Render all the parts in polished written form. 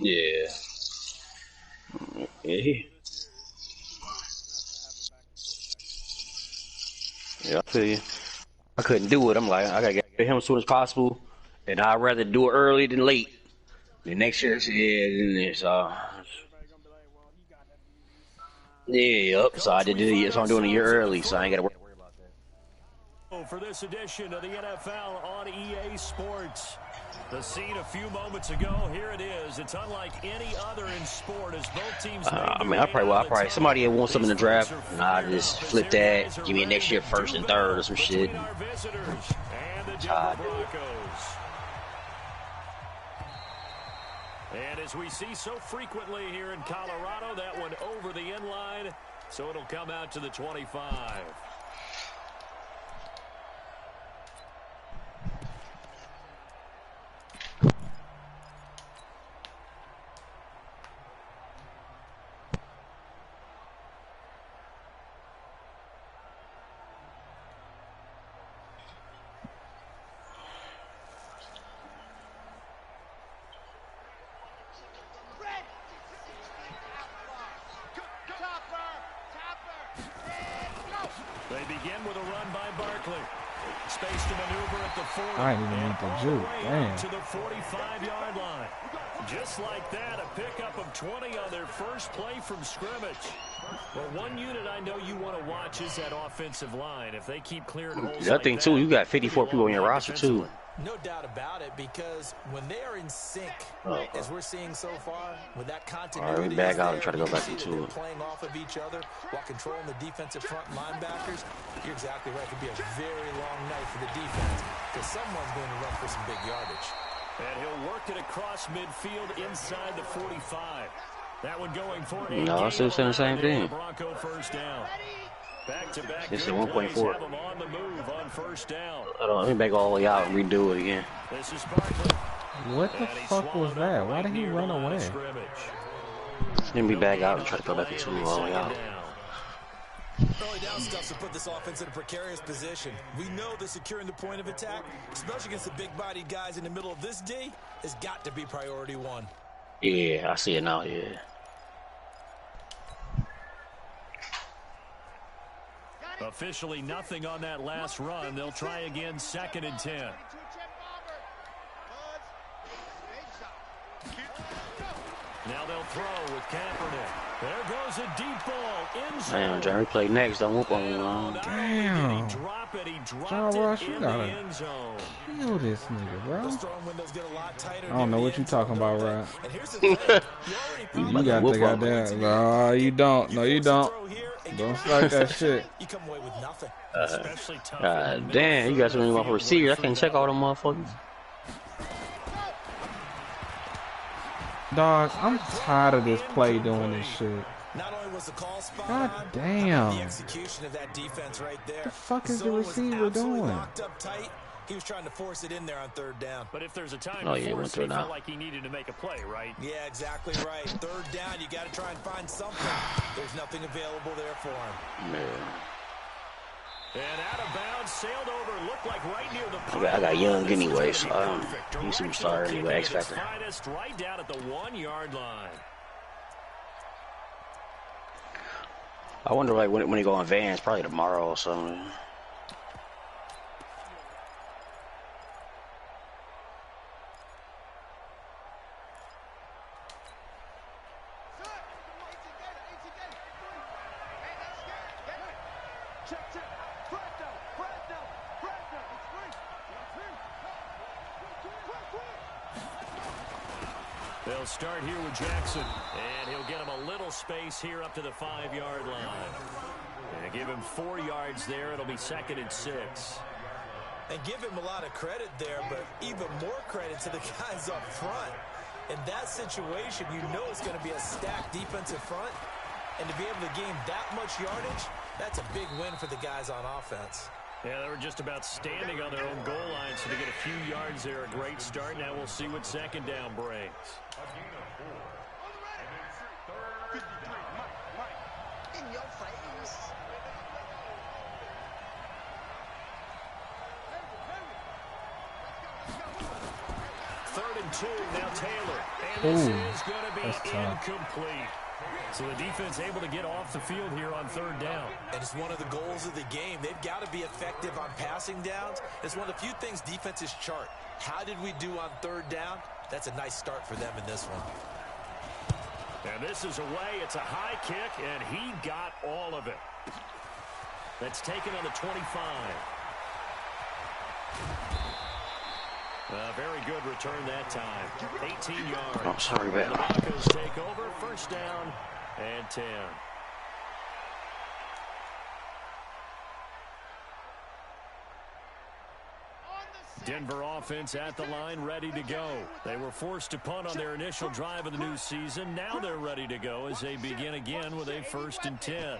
Yeah. Yeah. Yeah, I feel you. I couldn't do it. I'm like, I gotta get him as soon as possible, and I'd rather do it early than late. The next year, yeah, so yeah, yep. So I Coach, did we do it. find So I'm doing a year ourselves in the early, so I ain't gotta third worry about that. for this edition of the NFL on EA Sports. The scene a few moments ago, here it is. It's unlike any other in sport as both teams made I their mean, way out of I the probably tunnel. somebody that wants something These in the draft, folks are and I fired just up as flip their that, guys are give me a ready next year to first do and third or battle some shit. between our visitors and the That's how I Denver do it. Broncos. And as we see so frequently here in Colorado, that one over the end line, so it'll come out to the 25. They begin with a run by Barkley. Space to maneuver at the 40. I ain't even need to juke. Damn. To the 45-yard line. Just like that, a pickup of 20 on their first play from scrimmage. Well, one unit I know you want to watch is that offensive line. If they keep clearing holes The other like thing that, too, you got 54 people on your roster too. No doubt about it, because when they are in sync, as we're seeing so far, with that continuity, All right, we back out and try to go back into it. Playing off of each other while controlling the defensive front linebackers. You're exactly right. It could be a very long night for the defense because someone's going to run for some big yardage. And he'll work it across midfield inside the 45. That one going for a No, I still saying the same thing. Bronco first down. Back-to-back It's good at 1.4. plays have them on the move on first down. Hold on, let me back all the way out and redo it again. This is Barkley. What the fuck was that? Why did he run away? Let me back out and try to go back into it all the way out. Early down stuff to put this offense in a precarious position. We know that securing the point of attack, especially against the big-bodied guys in the middle of this D, has got to be priority one. Yeah, I see it now, yeah. Officially nothing on that last run. They'll try again, 2nd and 10. Now they'll throw with Kaepernick. There goes a deep ball. End zone. Damn, Jerry play next. Don't whoop on me, Damn. John Ross, you gotta kill this nigga, bro. I don't know what you talking about, Rod. You got the goddamn. No, you don't. No, you don't. Don't start that shit. God damn, you got so many more receivers. I can't check all them motherfuckers. Dog, I'm tired of this play doing this shit. Not only was the call spot God on, damn. the execution of that defense right there. The fuck is the Zone was receiver absolutely doing? Locked up tight. He was trying to force it in there on 3rd down. But if there's a time Oh, to yeah, force went it, through he felt now. like he needed to make a play, right? Yeah, exactly right. 3rd down, you got to try and find something. There's nothing available there for him. Man. And out of bounds, sailed over, looked like right near the I got young anyway, so he's superstar anyway, X Factor. Finest right down at the 1-yard line. I wonder, like, when he go on Vans, probably tomorrow or something. They'll start here with Jackson, and he'll get him a little space here up to the 5-yard line. And give him 4 yards there. It'll be 2nd and 6. And give him a lot of credit there, but even more credit to the guys up front. In that situation, you know it's going to be a stacked defensive front. And to be able to gain that much yardage, that's a big win for the guys on offense. Yeah, they were just about standing on their own goal line, so to get a few yards there, a great start. Now we'll see what 2nd down brings. In your face. 3rd and and 2. Now Taylor. And this is going to be incomplete. So the defense able to get off the field here on 3rd down. And it's one of the goals of the game. They've got to be effective on passing downs. It's one of the few things defenses chart. How did we do on 3rd down? That's a nice start for them in this one. And this is away. It's a high kick, and he got all of it. That's taken on the 25. Very good return that time. 18 yards. Oh, sorry, man. The Broncos take over. 1st down and 10. Denver offense at the line, ready to go. They were forced to punt on their initial drive of the new season. Now they're ready to go as they begin again with a 1st and 10.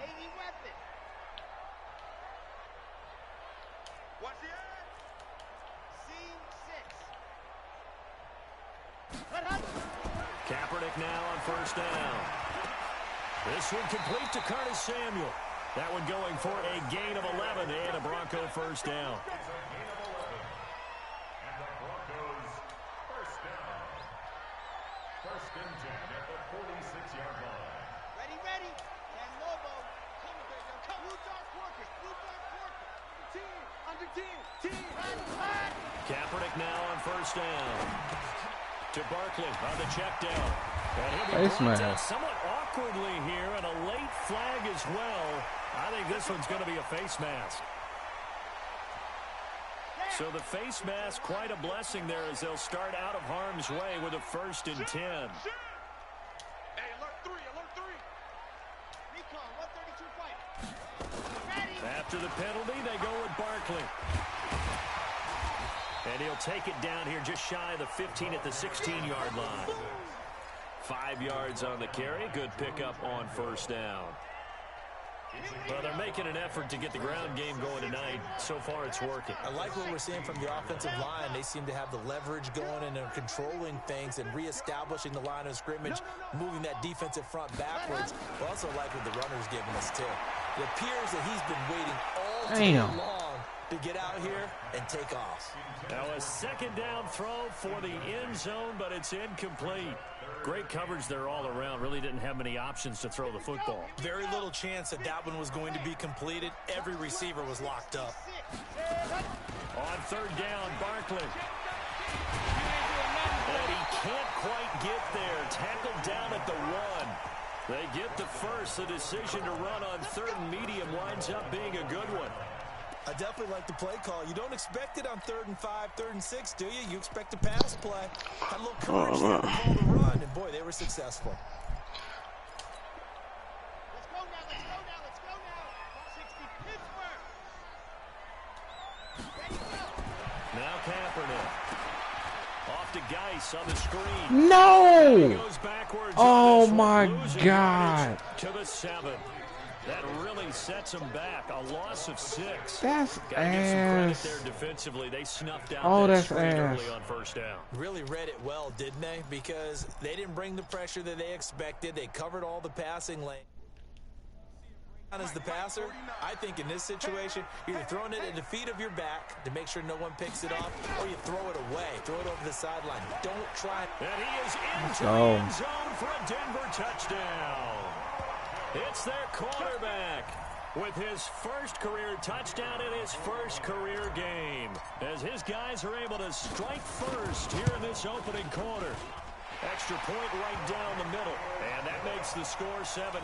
Kaepernick now on 1st down. This one complete to Curtis Samuel. That one going for a gain of 11 and a Bronco 1st down. Kaepernick now on 1st down. To Barkley on the check down. And he'll be brought out somewhat awkwardly here, and a late flag as well. I think this one's going to be a face mask. So the face mask, quite a blessing there as they'll start out of harm's way with a 1st and 10. Hey, alert 3, alert 3. Recon, 132 fight. After the penalty, they go with Barkley. And he'll take it down here just shy of the 15 at the 16-yard line. 5 yards on the carry. Good pickup on 1st down. Well, they're making an effort to get the ground game going tonight. So far, it's working. I like what we're seeing from the offensive line. They seem to have the leverage going and are controlling things and reestablishing the line of scrimmage, moving that defensive front backwards. I also like what the runner's giving us, too. It appears that he's been waiting all day long to get out here and take off. Now a 2nd down throw for the end zone, but it's incomplete. Great coverage there all around. Really didn't have many options to throw the football. Very little chance that that one was going to be completed. Every receiver was locked up. On 3rd down, Barkley. And he can't quite get there. Tackled down at the 1. They get the first. The decision to run on 3rd and medium winds up being a good one. I definitely like the play call. You don't expect it on 3rd and 5, 3rd and 6, do you? You expect a pass play. Had a little courage to call the run, and boy, they were successful. Let's go now, let's go now, let's go now. 60 Pittsburgh. Ready, go. Now Kaepernick. Off to Geis on the screen. No! Goes backwards Oh, on my losing God. To the 7. That really sets them back. A loss of 6. That's Gotta give some credit ass. there defensively. They snuffed out that screen early on 1st down. Really read it well, didn't they? Because they didn't bring the pressure that they expected. They covered all the passing lane. As the passer, I think in this situation, you're either throwing it at the feet of your back to make sure no one picks it off, or you throw it away, throw it over the sideline. Don't try. And he is into the end zone for a Denver touchdown. It's their quarterback with his first career touchdown in his first career game, as his guys are able to strike first here in this opening quarter. Extra point right down the middle, and that makes the score 7-0.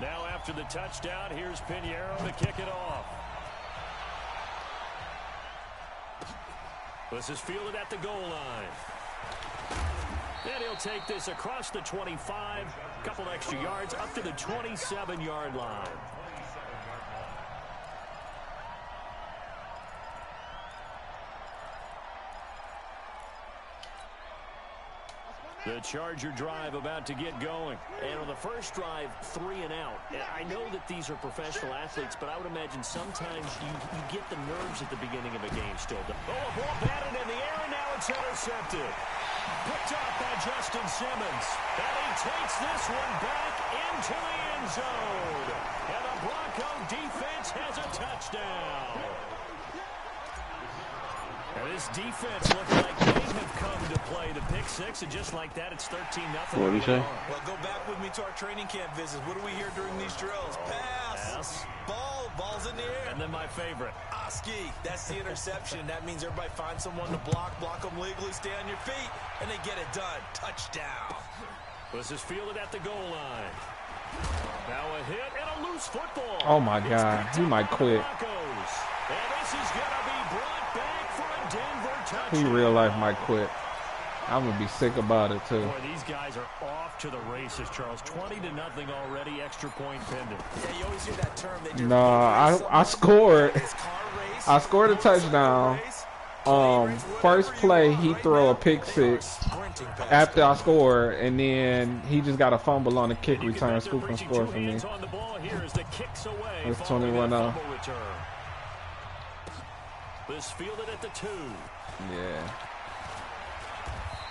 Now after the touchdown, here's Pinheiro to kick it off. This is fielded at the goal line. And he'll take this across the 25, a couple extra yards up to the 27-yard line. The Charger drive about to get going. And on the first drive, 3 and out. And I know that these are professional athletes, but I would imagine sometimes you get the nerves at the beginning of a game still. Oh, a ball batted in the air, and now it's intercepted. Picked up by Justin Simmons. And he takes this one back into the end zone. And the Bronco defense has a touchdown. This defense looks like they have come to play the pick six, and just like that, it's 13-0. What do you say? Well, go back with me to our training camp visits. What do we hear during these drills? Pass. Ball's in the air. And then my favorite. Ski. That's the interception. That means everybody finds someone to block them legally, stay on your feet, and they get it done. Touchdown. This is fielded at the goal line. Now a hit and a loose football. Oh my God, he might quit. And this is going to be brought back for a Denver touchdown. He real life might quit. I'm gonna be sick about it too. Boy, these guys are off to the races, Charles. 20-0 already. Extra point pending. Yeah, you always hear that term. No, I scored. I scored a touchdown. First play, he throw a pick six after I scored, and then he just got a fumble on the kick return, scoop and score for me. It's 21-0. This fielded at the 2. Yeah.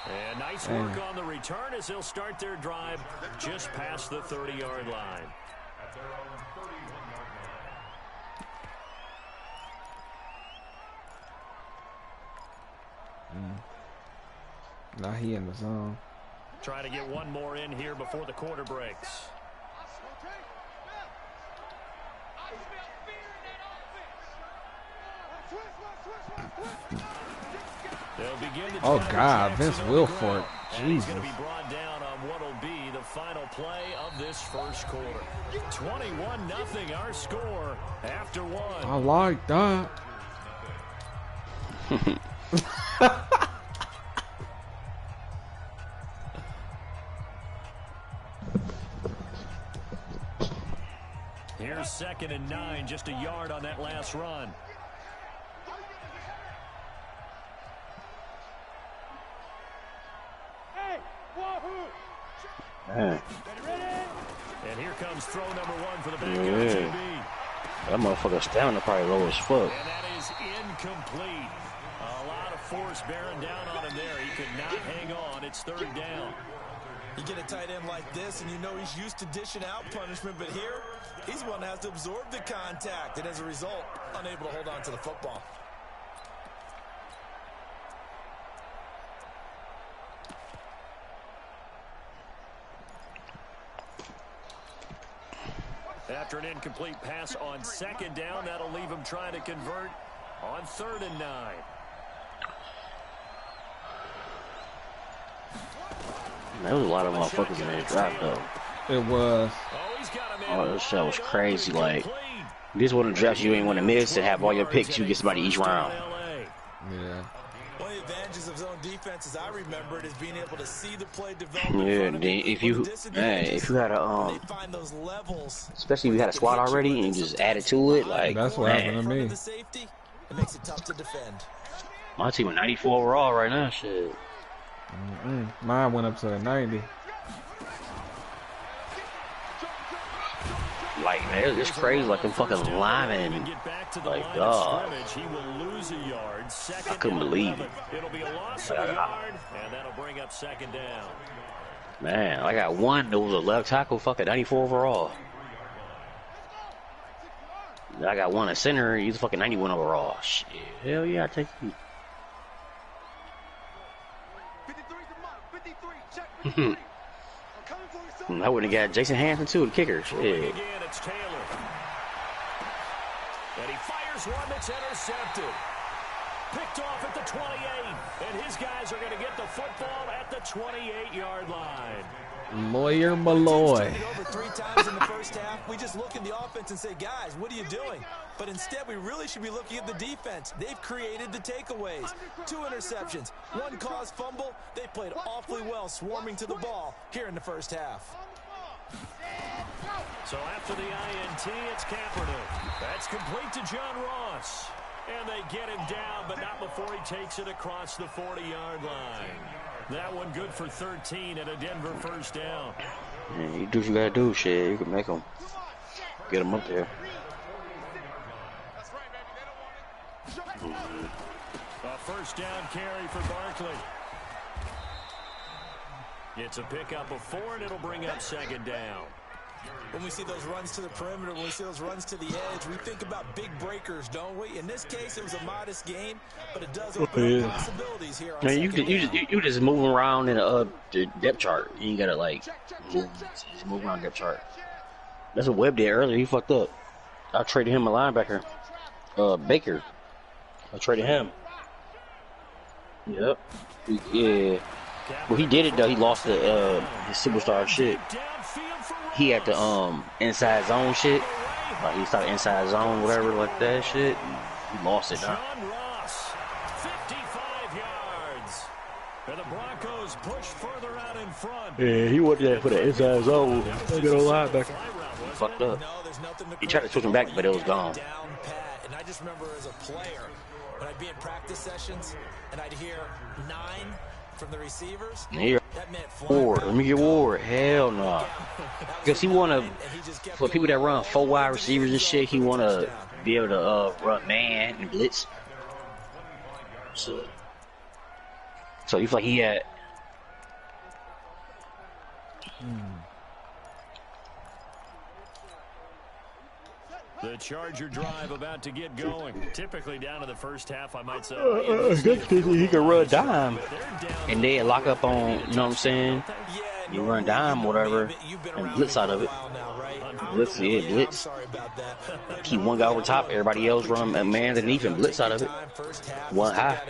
And nice work on the return as they'll start their drive just past the 30-yard line. Now he in the zone. Trying to get one more in here before the quarter breaks. Oh God, Vince Wilfork. Jesus. Going to be brought down on what will be the final play of this first quarter. 21-0 our score after one. I like that. Here's 2nd and 9, just a yard on that last run. Man. And here comes throw number 1 for the backup QB. That motherfucker's stamina probably low as fuck. And that is incomplete. A lot of force bearing down on him there. He could not hang on. It's 3rd down. You get a tight end like this, and you know he's used to dishing out punishment, but here, he's one that has to absorb the contact, and as a result, unable to hold on to the football. After an incomplete pass on 2nd down, that'll leave him trying to convert on 3rd and 9. There was a lot of motherfuckers in that drop, though. It was. Oh, this shit was crazy. Like, this one of the drafts you ain't want to miss to have all your picks. You get somebody each round. Yeah. One of the advantages of zone defense, as I remember it, is being able to see the play develop. Yeah, if you had a especially if you had a squad already and you just added to it, like that's what happened to me. It makes it tough to defend. My team is 94 overall right now. Shit. Mine went up to a 90. Like, man, it's crazy. Like, them fucking linemen. Like, God. I couldn't believe it. It'll be a loss of a yard, and that'll bring up 2nd down. Man, I got one that was a left tackle, fucking 94 overall. I got one at center, he's fucking 91 overall. Shit, hell yeah, I take you. I would have got Jason Hanson too, the kicker. Shit. Again, it's Taylor. And he fires one that's intercepted. Picked off at the 28. And his guys are going to get the football at the 28-yard line. Lawyer Malloy. Over 3 times in the first half. We just look in the offense and say, guys, what are you doing? But instead, we really should be looking at the defense. They've created the takeaways. 2 interceptions, 1 caused fumble. They played awfully well swarming to the ball here in the first half. So after the INT, it's Kaepernick. That's complete to John Ross. And they get him down, but not before he takes it across the 40-yard line. That one good for 13 and a Denver first down. Yeah, you do what you gotta do, shit. You can make them. Get them up there. A first down carry for Barkley. It's a pickup of 4, and it'll bring up 2nd down. When we see those runs to the perimeter, when we see those runs to the edge, we think about big breakers, don't we? In this case, it was a modest gain, but it does open up possibilities here on Man, you just moving around in the depth chart. You ain't gotta like just move around depth chart. That's what Webb did earlier. He fucked up. I traded him a linebacker, Baker. I traded him. Yep. Yeah. Well, he did it though. He lost the his superstar shit. He had the inside zone shit. Like he started inside zone, whatever, like that shit. He lost it now. 55 yards. And the Broncos push further out in front. Yeah, he went there for the inside zone. Look at the linebacker. He fucked up. He tried to switch him back, but it was gone. And I just remember as a player, when I'd be in practice sessions and I'd hear 9 from the receivers, that meant Ward. Let me get Ward. Hell no. Because he want to, for people that run 4 wide receivers and shit, he want to be able to run man and blitz. So he feel like he had. The Charger drive about to get going. Typically down to the first half, I might say. He can run dime. And they lock up on, you know what I'm saying? You run dime, whatever, and blitz out of it. Blitz, yeah, blitz. Keep one guy over top, everybody else run a man underneath and blitz out of it. One high.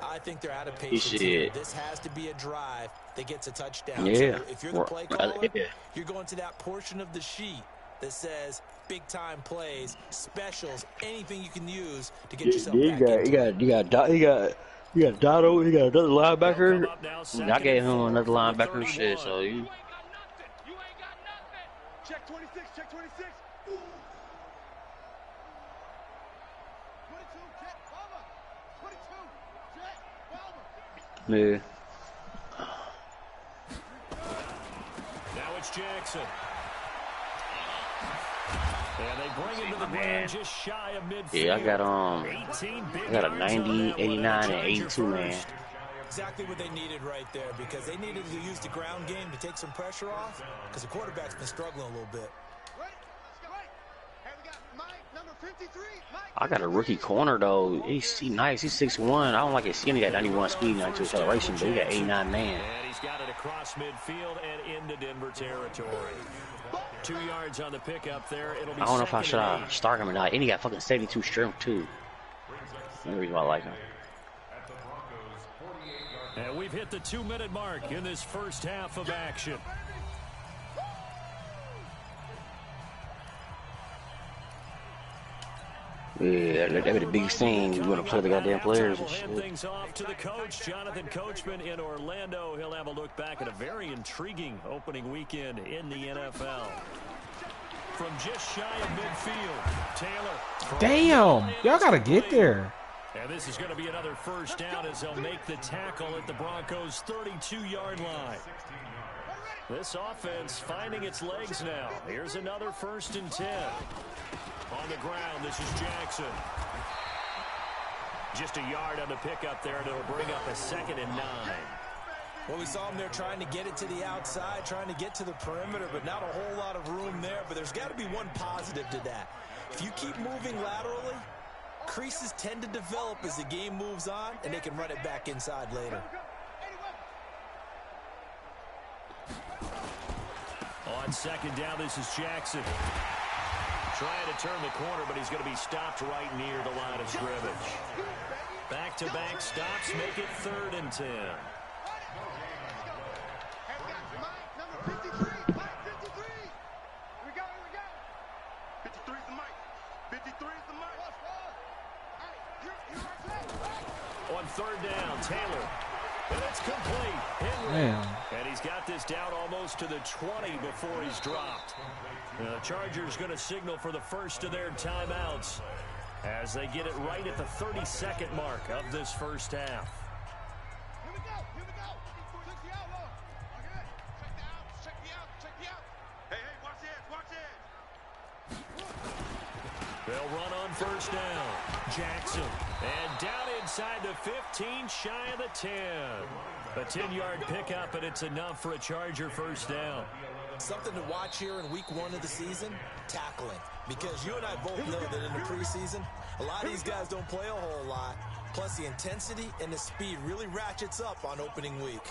I think they're out of patience. This has to be a drive that gets a touchdown. Yeah. So if you're the play caller, you're going to that portion of the sheet that says big time plays, specials, anything you can use to get yourself back into. You got Dotto, you got another linebacker. I gave him another linebacker and shit, so you. You ain't got nothing. Check 26, check 26. 22, check Palmer. 22, check Palmer. Yeah. Now it's Jackson. And they bring him to the ground just shy of midfield. Yeah, I got a 90, 89, and 82 man. Exactly what they needed right there, because they needed to use the ground game to take some pressure off, because the quarterback's been struggling a little bit. I got a rookie corner though. He's nice. He's 6'1". I don't like his skin. He got 91 speed, 92 acceleration, but he got 89 man. And he's got it across midfield and into Denver territory. 2 yards on the pickup there. It'll be I don't know if I should start him or not. And he got fucking 72 strength too. That's the reason why I like him. And we've hit the 2-minute mark in this first half of action. Yeah, that'd be the biggest thing. You want to play the goddamn players and We'll hand shit. things off to the coach, Jonathan Coachman in Orlando. He'll have a look back at a very intriguing opening weekend in the NFL. From just shy of midfield, Taylor. Damn, y'all gotta get there. And this is going to be another first down as they'll make the tackle at the Broncos' 32-yard line. This offense finding its legs now. Here's another 1st and 10. On the ground, this is Jackson. Just a yard on the pickup there, and it'll bring up a 2nd and 9. Well, we saw him there trying to get it to the outside, trying to get to the perimeter, but not a whole lot of room there. But there's got to be one positive to that. If you keep moving laterally, creases tend to develop as the game moves on, and they can run it back inside later. On 2nd down, this is Jackson. Trying to turn the corner, but he's going to be stopped right near the line of scrimmage. Back-to-back stops make it 3rd and 10. On 3rd down, Taylor. And it's complete. Damn. And he's got this down almost to the 20 before he's dropped. The Chargers going to signal for the first of their timeouts as they get it right at the 32nd mark of this first half. Here we go, here we go. Check the out, Lord. Okay. Check the out. Hey, watch it. They'll run on 1st down. Jackson. And down inside the 15, shy of the 10. A 10-yard pickup, and it's enough for a Charger 1st down. Something to watch here in week 1 of the season, tackling. Because you and I both know that in the preseason, a lot of these guys don't play a whole lot. Plus, the intensity and the speed really ratchets up on opening week.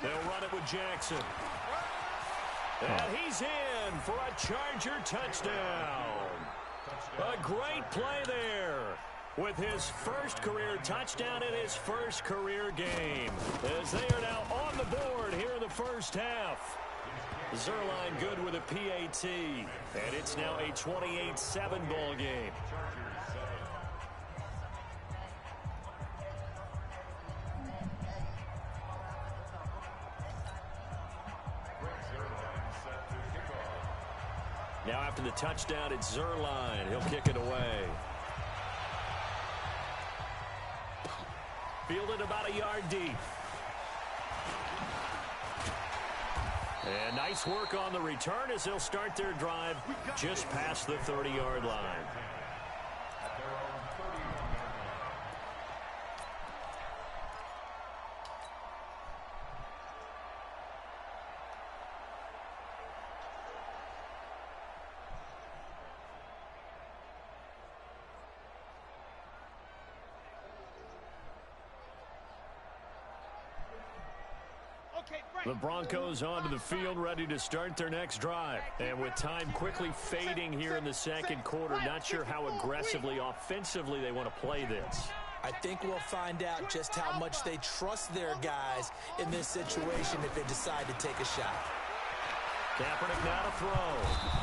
They'll run it with Jackson. And he's in for a Charger touchdown. A great play there with his first career touchdown in his first career game, as they are now on the board here in the first half. Zerline good with a PAT, and it's now a 28-7 ball game. Now after the touchdown, it's Zerline. He'll kick it away. Fielded about a yard deep. And nice work on the return as they'll start their drive just past the 30-yard line. The Broncos onto the field, ready to start their next drive. And with time quickly fading here in the second quarter, not sure how aggressively, offensively they want to play this. I think we'll find out just how much they trust their guys in this situation if they decide to take a shot. Kaepernick now to throw.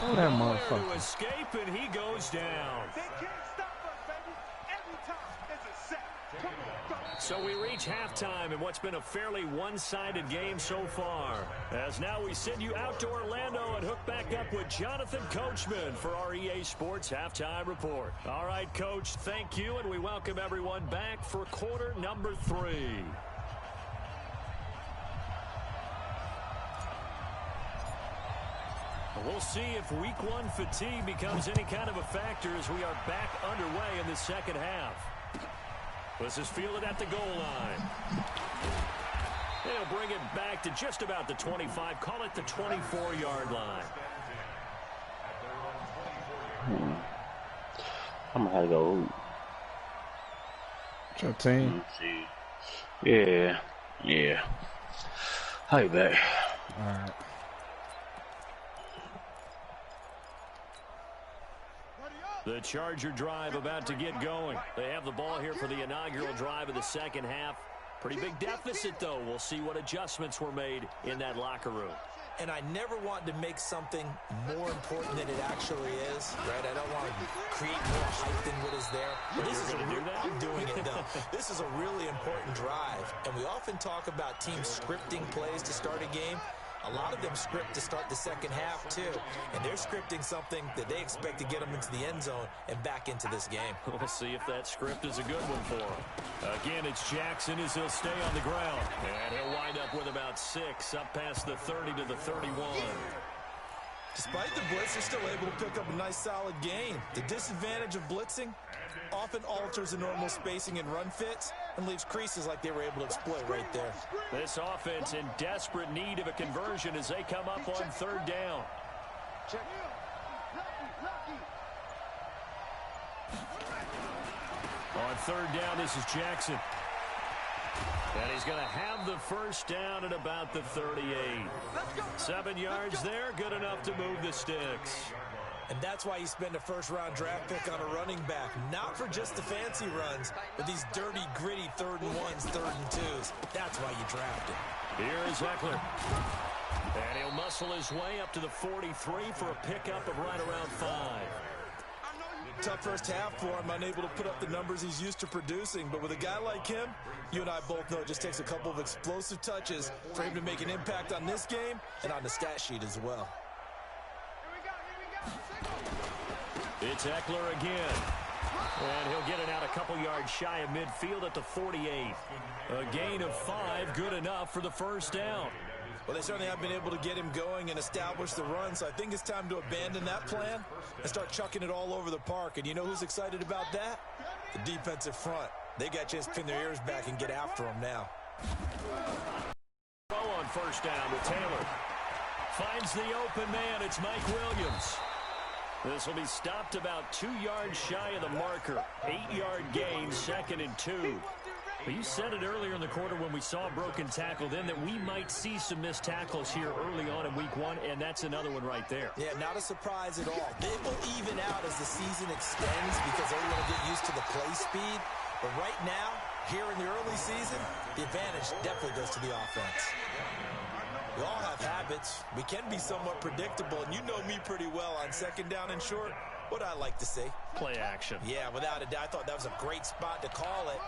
Oh, that motherfucker. To escape, and he goes down. They can't stop us, baby. Every time it's a set. Come on, So we reach halftime in what's been a fairly one-sided game so far. As now we send you out to Orlando and hook back up with Jonathan Coachman for our EA Sports Halftime Report. All right, Coach, thank you, and we welcome everyone back for quarter number 3. We'll see if week 1 fatigue becomes any kind of a factor as we are back underway in the second half. This is fielded at the goal line. They'll bring it back to just about the 25. Call it the 24-yard line. I'm going to have to go. What's your team? Let's see. Yeah. I'll be back. All right. The Charger drive about to get going. They have the ball here for the inaugural drive of the second half. Pretty big deficit, though. We'll see what adjustments were made in that locker room. And I never want to make something more important than it actually is, right? I don't want to create more hype than what is there. But this is I'm doing it, though. This is a really important drive. And we often talk about teams scripting plays to start a game. A lot of them script to start the second half, too. And they're scripting something that they expect to get them into the end zone and back into this game. We'll see if that script is a good one for them. Again, it's Jackson as he'll stay on the ground. And he'll wind up with about 6 up past the 30 to the 31. Despite the blitz, they're still able to pick up a nice solid gain. The disadvantage of blitzing often alters the normal spacing and run fits and leaves creases like they were able to exploit right there. This offense in desperate need of a conversion as they come up on third down. On third down, this is Jackson. And he's going to have the first down at about the 38. 7 yards there, good enough to move the sticks. And that's why you spend a first-round draft pick on a running back. Not for just the fancy runs, but these dirty, gritty 3rd and 1s, 3rd and 2s. That's why you draft him. Here is Eckler. And he'll muscle his way up to the 43 for a pickup of right around 5. Tough first half for him, unable to put up the numbers he's used to producing. But with a guy like him, you and I both know it just takes a couple of explosive touches for him to make an impact on this game and on the stat sheet as well. It's Eckler again. And he'll get it out a couple yards shy of midfield at the 48. A gain of 5, good enough for the first down. Well, they certainly have been able to get him going and establish the run, so I think it's time to abandon that plan and start chucking it all over the park. And you know who's excited about that? The defensive front. They got to just pin their ears back and get after him now. Throw on first down with Taylor. Finds the open man. It's Mike Williams. This will be stopped about 2 yards shy of the marker. 8-yard gain, 2nd and 2. But you said it earlier in the quarter when we saw a broken tackle then that we might see some missed tackles here early on in week 1, and that's another one right there. Yeah, not a surprise at all. They will even out as the season extends because everyone will get used to the play speed. But right now, here in the early season, the advantage definitely goes to the offense. We all have habits. We can be somewhat predictable, and you know me pretty well on 2nd down and short. What I like to see? Play action. Yeah, without a doubt. I thought that was a great spot to call it.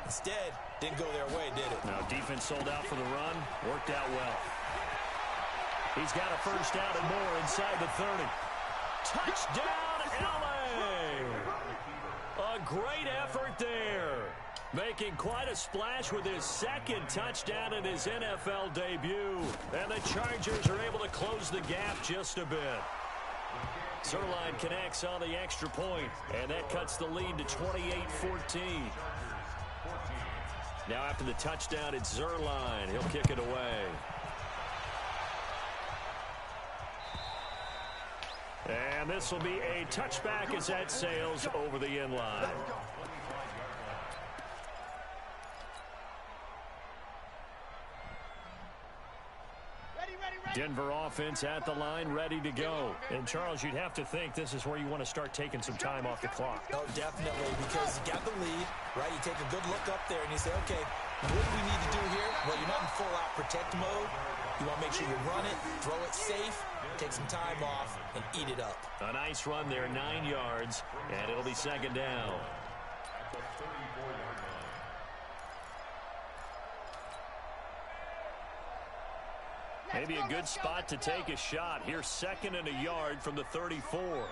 Instead, didn't go their way, did it? Now, defense sold out for the run. Worked out well. He's got a first down and more inside the 30. Touchdown, L.A. A great effort there. Making quite a splash with his 2nd touchdown in his NFL debut. And the Chargers are able to close the gap just a bit. Zerline connects on the extra point, and that cuts the lead to 28-14. Now after the touchdown, it's Zerline. He'll kick it away. And this will be a touchback as that sails over the end line. Denver offense at the line, ready to go. And, Charles, you'd have to think this is where you want to start taking some time off the clock. Oh, definitely, because you got the lead, right? You take a good look up there, and you say, okay, what do we need to do here? Well, you're not in full-out protect mode. You want to make sure you run it, throw it safe, take some time off, and eat it up. A nice run there, 9 yards, and it'll be 2nd down. Maybe a good spot to take a shot. Here's 2nd and a yard from the 34. And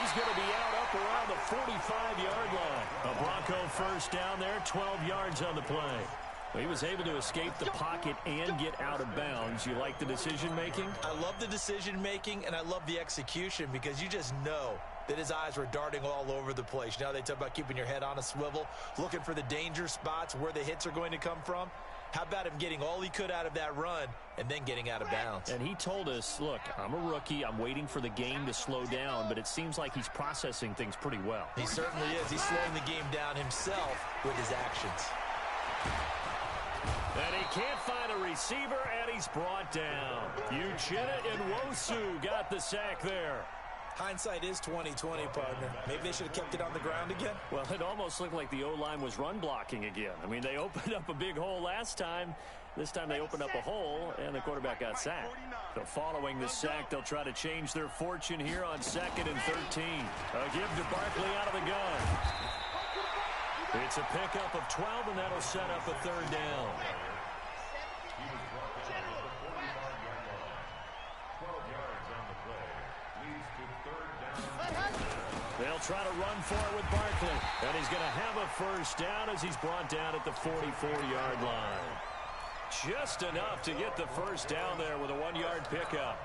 he's going to be out up around the 45-yard line. A Bronco first down there, 12 yards on the play. Well, he was able to escape the pocket and get out of bounds. You like the decision-making? I love the decision-making, and I love the execution because you just know that his eyes were darting all over the place. You know, they talk about keeping your head on a swivel, looking for the danger spots, where the hits are going to come from. How about him getting all he could out of that run and then getting out of bounds? And he told us, look, I'm a rookie. I'm waiting for the game to slow down, but it seems like he's processing things pretty well. He certainly is. He's slowing the game down himself with his actions. And he can't find a receiver, and he's brought down. Uchenna Nwosu got the sack there. Hindsight is 20/20, partner. Maybe they should have kept it on the ground again. Well, it almost looked like the O-line was run blocking again. I mean, they opened up a big hole last time. This time they opened up a hole, and the quarterback got sacked. So following the sack, they'll try to change their fortune here on 2nd and 13. A give to Barkley out of the gun. It's a pickup of 12, and that'll set up a 3rd down. They'll try to run for it with Barkley. And he's going to have a first down as he's brought down at the 44-yard line. Just enough to get the first down there with a 1-yard pickup.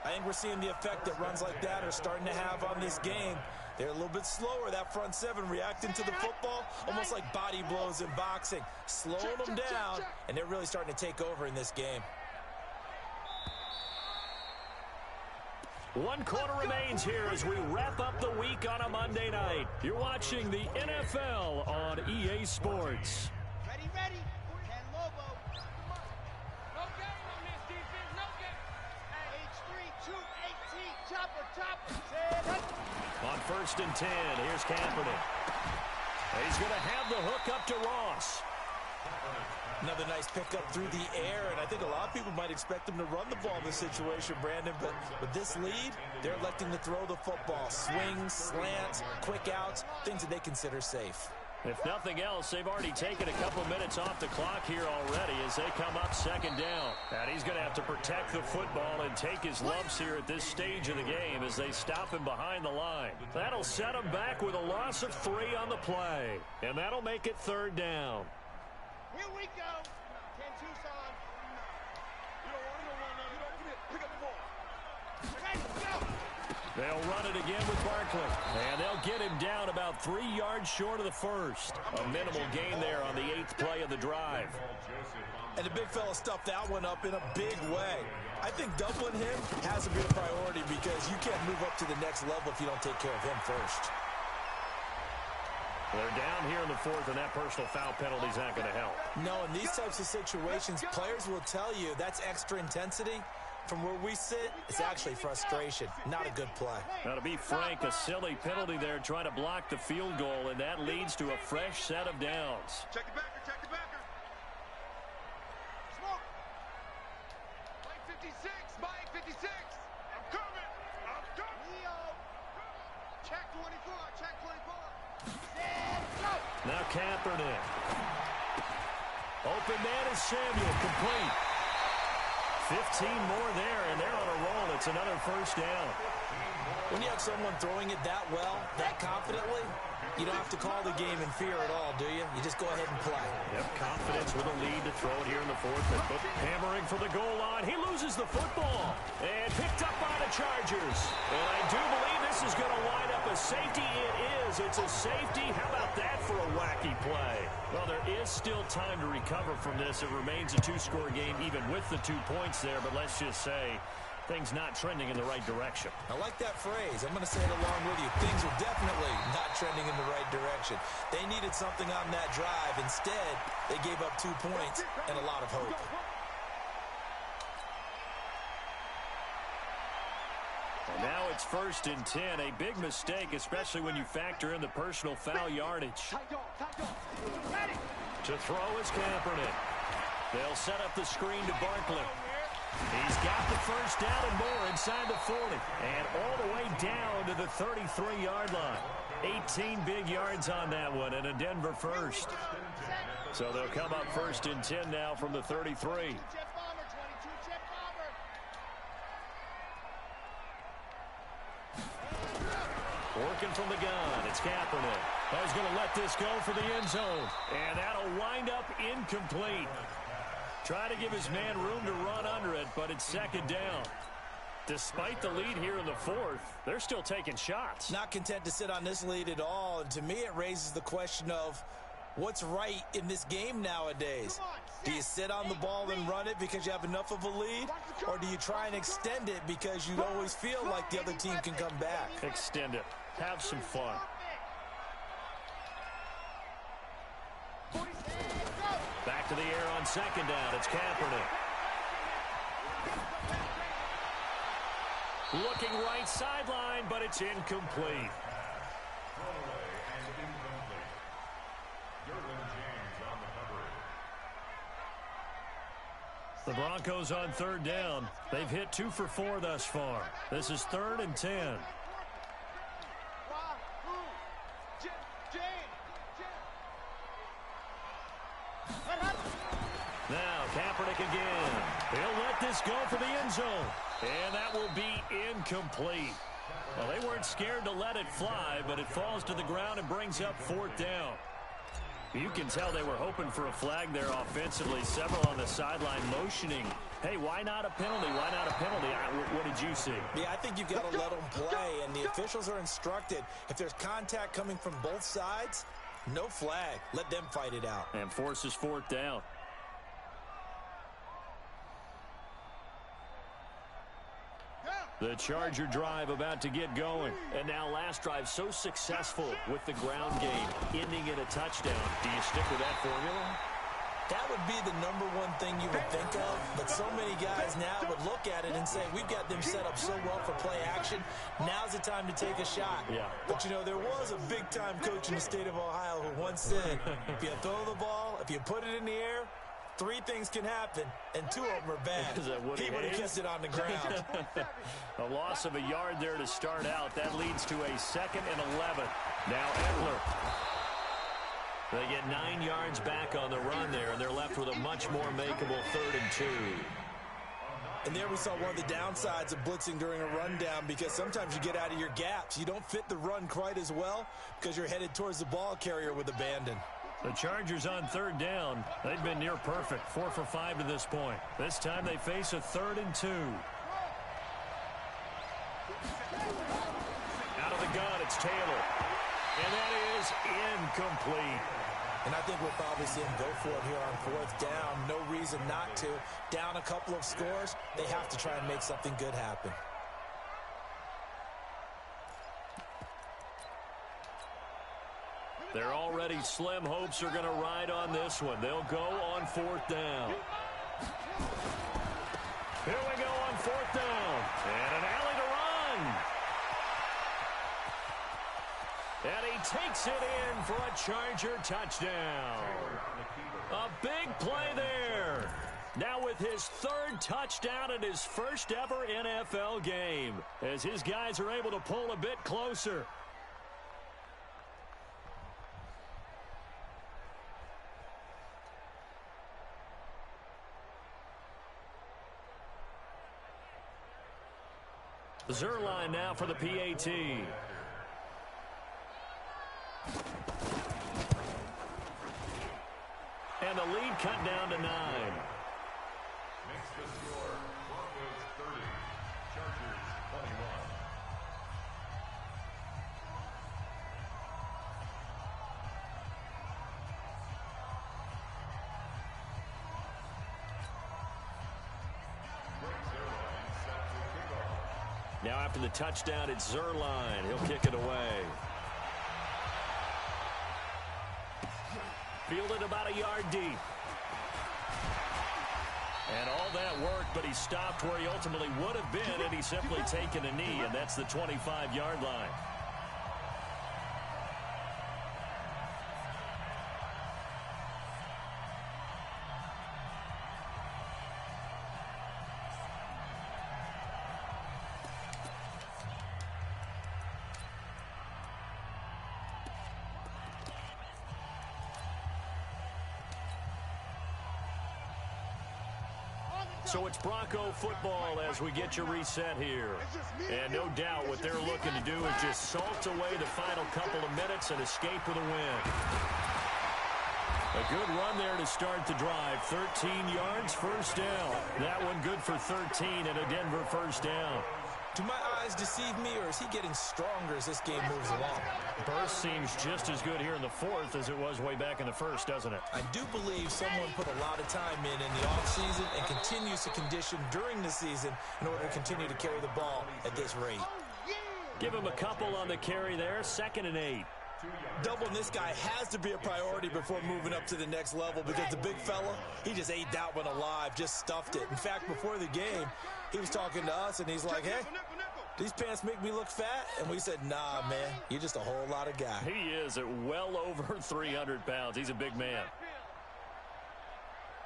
I think we're seeing the effect that runs like that are starting to have on this game. They're a little bit slower, that front seven, reacting to the football, almost like body blows in boxing. Slowing them down, and they're really starting to take over in this game. 1 quarter remains here as we wrap up the week on a Monday night. You're watching the NFL on EA Sports. Ready, ready. Ken Lobo. No game on this defense, no game. H3, 218, chopper. On 1st and 10, here's Kaepernick. And he's going to have the hook up to Ross. Another nice pickup through the air, and I think a lot of people might expect him to run the ball in this situation, Brandon, but with this lead, they're electing to throw the football. Swings, slants, quick outs, things that they consider safe. If nothing else, they've already taken a couple minutes off the clock here already as they come up second down. And he's going to have to protect the football and take his lumps here at this stage of the game as they stop him behind the line. That'll set him back with a loss of 3 on the play. And that'll make it third down. Here we go. 10-2, son. You don't want to run now. You don't get it. Pick up the ball. Ready, go. They'll run it again with Barkley. And they'll get him down about 3 yards short of the first. A minimal gain there on the 8th play of the drive. And the big fella stuffed that one up in a big way. I think doubling him has to be a priority because you can't move up to the next level if you don't take care of him first. They're down here in the 4th, and that personal foul penalty is not going to help. No, in these types of situations, players will tell you that's extra intensity. From where we sit, it's actually frustration. Not a good play. Now, to be frank, a silly penalty there trying to block the field goal, and that leads to a fresh set of downs. Check the backer, check the backer. Smoke. Mike 56, Mike 56. I'm coming. I'm coming. Leo. Check 24, check 24. Stand, go. Now Kaepernick. Open man is Samuel, complete. 15 more there, and they're on a roll. It's another first down. When you have someone throwing it that well, that confidently, you don't have to call the game in fear at all, do you? You just go ahead and play. Yep, confidence with a lead to throw it here in the 4th. Hammering for the goal line. He loses the football. And picked up by the Chargers. And I do believe this is going to wind up a safety. It is. It's a safety. How about that for a wacky play? Well, there is still time to recover from this. It remains a 2-score game even with the 2 points there. But let's just say things not trending in the right direction. I like that phrase. I'm going to say it along with you. Things are definitely not trending in the right direction. They needed something on that drive. Instead, they gave up 2 points and a lot of hope. And now it's 1st and 10. A big mistake, especially when you factor in the personal foul yardage. To throw is Kaepernick. They'll set up the screen to Barkley. He's got the first down and more inside the 40. And all the way down to the 33-yard line. 18 big yards on that one and a Denver first. So they'll come up 1st and 10 now from the 33. Working from the gun, it's Kaepernick. He's going to let this go for the end zone. And that'll wind up incomplete. Trying to give his man room to run under it, but it's 2nd down. Despite the lead here in the 4th, they're still taking shots. Not content to sit on this lead at all. And to me, it raises the question of what's right in this game nowadays. Do you sit on the ball and run it because you have enough of a lead? Or do you try and extend it because you always feel like the other team can come back? Extend it. Have some fun. Back to the air on 2nd down. It's Kaepernick. Looking right sideline, but it's incomplete. The Broncos on 3rd down. They've hit 2 for 4 thus far. This is 3rd and 10. Now Kaepernick again. He'll let this go for the end zone. And that will be incomplete. Well, they weren't scared to let it fly, but it falls to the ground and brings up 4th down. You can tell they were hoping for a flag there offensively. Several on the sideline motioning. Hey, why not a penalty? Why not a penalty? What did you see? Yeah, I think you've got to let them play, and the officials are instructed. If there's contact coming from both sides, no flag. Let them fight it out. And forces 4th down. The Charger drive about to get going. And now last drive so successful with the ground game, ending in a touchdown. Do you stick with that formula? That would be the #1 thing you would think of, but so many guys now would look at it and say, we've got them set up so well for play action. Now's the time to take a shot. Yeah. But, you know, there was a big-time coach in the state of Ohio who once said, if you throw the ball, if you put it in the air, 3 things can happen, and 2 of them are bad. He would have kissed it on the ground. A loss of a yard there to start out. That leads to a 2nd and 11. Now Eckler. They get 9 yards back on the run there, and they're left with a much more makeable 3rd and 2. And there we saw one of the downsides of blitzing during a rundown, because sometimes you get out of your gaps. You don't fit the run quite as well because you're headed towards the ball carrier with abandon. The Chargers on 3rd down. They've been near perfect, 4 for 5 to this point. This time they face a 3rd and 2. Out of the gun, it's Taylor. And that is incomplete. And I think we'll probably see him go for it here on 4th down. No reason not to. Down a couple of scores, they have to try and make something good happen. Their already slim hopes are going to ride on this one. They'll go on 4th down. Here we go on 4th down. And an alley to run. And he takes it in for a Charger touchdown. A big play there. Now with his 3rd touchdown in his first ever NFL game, as his guys are able to pull a bit closer. Zerline now for the PAT. And the lead cut down to 9. Makes the score Broncos 30, Chargers 21. Now after the touchdown, it's Zerline. He'll kick it away. Fielded about a yard deep. And all that worked, but he stopped where he ultimately would have been, and he's simply taken a knee, and that's the 25-yard line. So it's Bronco football as we get you reset here. And no doubt what they're looking to do is just salt away the final couple of minutes and escape with a win. A good run there to start the drive. 13 yards, 1st down. That one good for 13 and a Denver 1st down. Do my eyes deceive me, or is he getting stronger as this game moves along? Burst seems just as good here in the 4th as it was way back in the 1st, doesn't it? I do believe someone put a lot of time in the offseason and continues to condition during the season in order to continue to carry the ball at this rate. Give him a couple on the carry there. 2nd and 8. Doubling this guy has to be a priority before moving up to the next level, because the big fella, he just ate that one alive, just stuffed it. In fact, before the game, he was talking to us, and he's like, hey, these pants make me look fat? And we said, nah, man, you're just a whole lot of guy. He is at well over 300 pounds. He's a big man.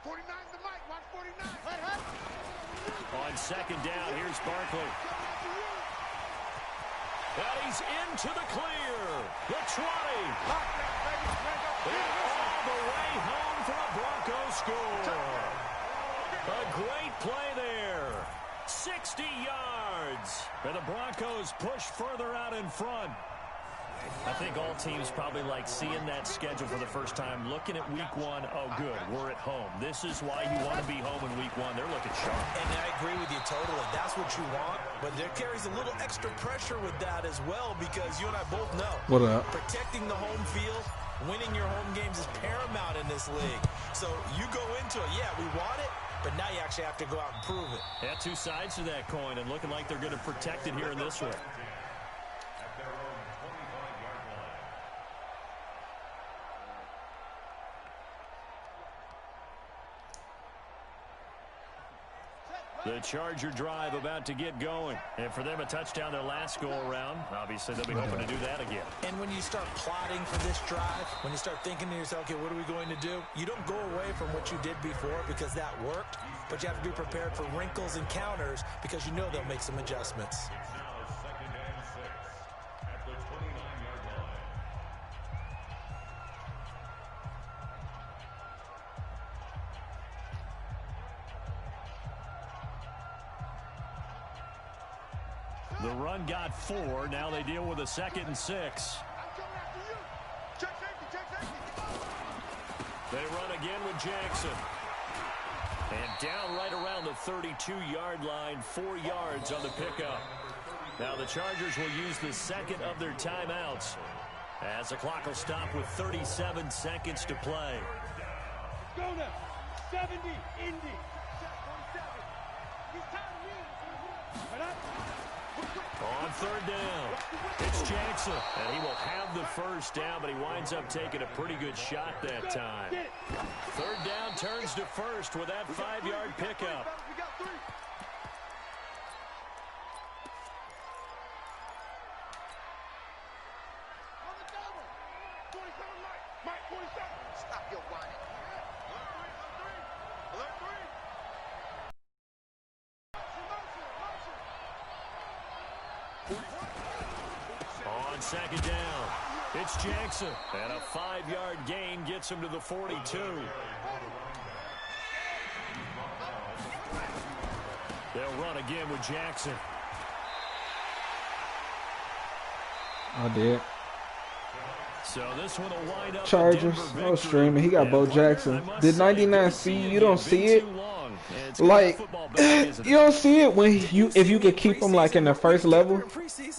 49's the mic. Watch 49. On 2nd down, here's Barkley. And he's into the clear. The 20. And all the way home for a Broncos score. A great play there. 60 yards. And the Broncos push further out in front. I think all teams probably like seeing that schedule for the first time, looking at week 1. Oh, good, we're at home. This is why you want to be home in week 1. They're looking sharp. And I agree with you totally. That's what you want. But there carries a little extra pressure with that as well, because you and I both know. What up? Protecting the home field, winning your home games is paramount in this league. So you go into it, yeah, we want it, but now you actually have to go out and prove it. Yeah, 2 sides to that coin, and looking like they're going to protect it here in this one. The Charger drive about to get going. And for them, a touchdown their last go-around. Obviously, they'll be hoping to do that again. And when you start plotting for this drive, when you start thinking to yourself, okay, what are we going to do? You don't go away from what you did before because that worked, but you have to be prepared for wrinkles and counters because you know they'll make some adjustments. The run got 4. Now they deal with a 2nd and 6. I'm coming after you. Check safety, check safety. They run again with Jackson. And down right around the 32-yard line, 4 yards on the pickup. Now the Chargers will use the 2nd of their timeouts as the clock will stop with 37 seconds to play. Go now. 70, Indy. He's tired On 3rd down, it's Jackson, and he will have the 1st down, but he winds up taking a pretty good shot that time. 3rd down turns to 1st with that 5-yard pickup. We got 3. On the double. 47, Mike. 47. Stop your whining. Alert 3. On 2nd down, it's Jackson, and a 5-yard gain gets him to the 42. They'll run again with Jackson. I did. So this one will wind up Chargers. No streaming. He got Bo Jackson. Did 99 see? You don't see it. Like, you don't see it when if you could keep him like in the first level,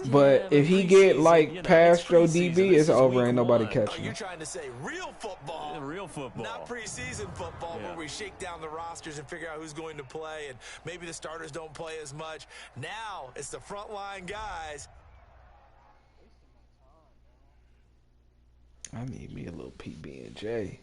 but if he get like past your DB, it's over. Ain't nobody catching You're him. trying to say real football, real football, not preseason football, where we shake down the rosters and figure out who's going to play, and maybe the starters don't play as much. Now it's the frontline guys. I need me a little PB&J.